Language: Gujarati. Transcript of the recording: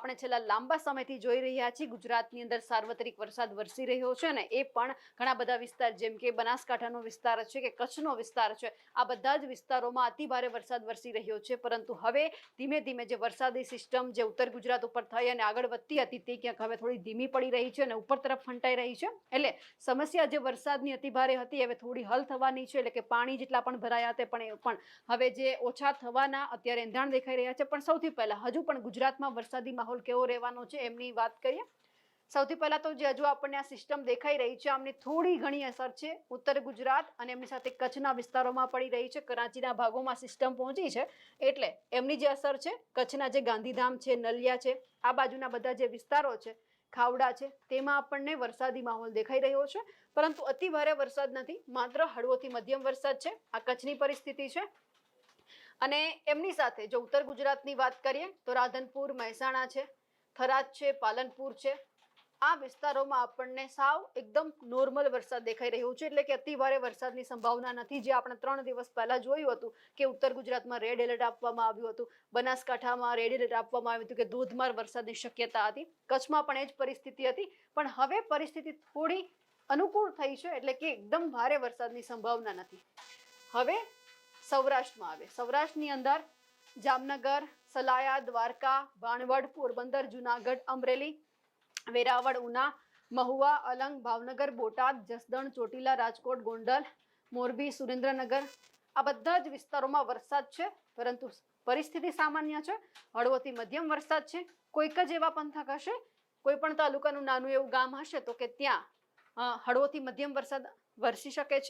આપણે છેલ્લા લાંબા સમયથી જોઈ રહ્યા છીએ ગુજરાતની અંદર સાર્વત્રિક વરસાદ વરસી રહ્યો છે ને એ પણ ઘણા બધા વિસ્તાર જેમ કે બનાસકાંઠાનો વિસ્તાર છે કે કચ્છનો વિસ્તાર છે, આ બધા જ વિસ્તારોમાં અતિ ભારે વરસાદ વરસી રહ્યો છે. પરંતુ હવે ધીમે ધીમે જે વરસાદી સિસ્ટમ જે ઉત્તર ગુજરાત ઉપર થઈ અને આગળ વધતી હતી તે ક્યાંક હવે થોડી ધીમી પડી રહી છે અને ઉપર તરફ ફંટાઈ રહી છે. એટલે સમસ્યા જે વરસાદની અતિ ભારે હતી હવે થોડી હલ થવાની છે. એટલે કે પાણી જેટલા પણ ભરાયા હતા પણ હવે જે ઓછા થવાના અત્યારે એંધાણ દેખાઈ રહ્યા છે. પણ સૌથી પહેલા હજુ પણ ગુજરાતમાં વરસાદી માહોલ કેવો રહેવાનો છે એમની વાત કરીએ. સૌથી પહેલા તો જે હજુ આપણને આ સિસ્ટમ દેખાઈ રહી છે આમની થોડી ઘણી અસર છે ઉત્તર ગુજરાત અને એમની સાથે કચ્છના વિસ્તારોમાં પડી રહી છે. કરાચીના ભાગોમાં સિસ્ટમ પહોંચી છે એટલે એમની જે અસર છે કચ્છના જે ગાંધીધામ છે, નલિયા છે, આ બાજુના બધા જે વિસ્તારો છે, ખાવડા છે, તેમાં આપણને વરસાદી માહોલ દેખાઈ રહ્યો છે. પરંતુ અતિ ભારે વરસાદ નથી, માત્ર હળવોથી મધ્યમ વરસાદ છે. આ કચ્છની પરિસ્થિતિ છે. અને એમની સાથે જો ઉત્તર ગુજરાતની વાત કરીએ તો રાધનપુર, મહેસાણા છે, થરાદ છે, પાલનપુર છે, આ વિસ્તારોમાં આપણને સાવ એકદમ નોર્મલ વરસાદ દેખાઈ રહ્યો છે. એટલે કે અતિ ભારે વરસાદની સંભાવના નથી. જે આપણે 3 દિવસ પહેલા જોયું હતું કે ઉત્તર ગુજરાતમાં રેડ એલર્ટ આપવામાં આવ્યું હતું, બનાસકાંઠામાં રેડ એલર્ટ આપવામાં આવ્યું હતું કે ધોધમાર વરસાદની શક્યતા હતી, કચ્છમાં પણ એ જ પરિસ્થિતિ હતી. પણ હવે પરિસ્થિતિ થોડી અનુકૂળ થઈ છે એટલે કે એકદમ ભારે વરસાદની સંભાવના નથી. હવે સૌરાષ્ટ્રમાં આવે, સૌરાષ્ટ્રની અંદર જામનગર, સલાયા, દ્વારકા, ભાણવડ, પોરબંદર, જુનાગઢ, અમરેલી, વેરાવળ, ઉના, મહુવા, અલંગ, ભાવનગર, બોટાદ, જસદણ, ચોટીલા, રાજકોટ, ગોંડલ, મોરબી, સુરેન્દ્રનગર, આ બધા જ વિસ્તારોમાં વરસાદ છે. પરંતુ પરિસ્થિતિ સામાન્ય છે, હળવોથી મધ્યમ વરસાદ છે. કોઈક જ એવા પંથક હશે, કોઈ પણ તાલુકાનું નાનું એવું ગામ હશે તો કે ત્યાં હળવોથી મધ્યમ વરસાદ વરસી શકે છે.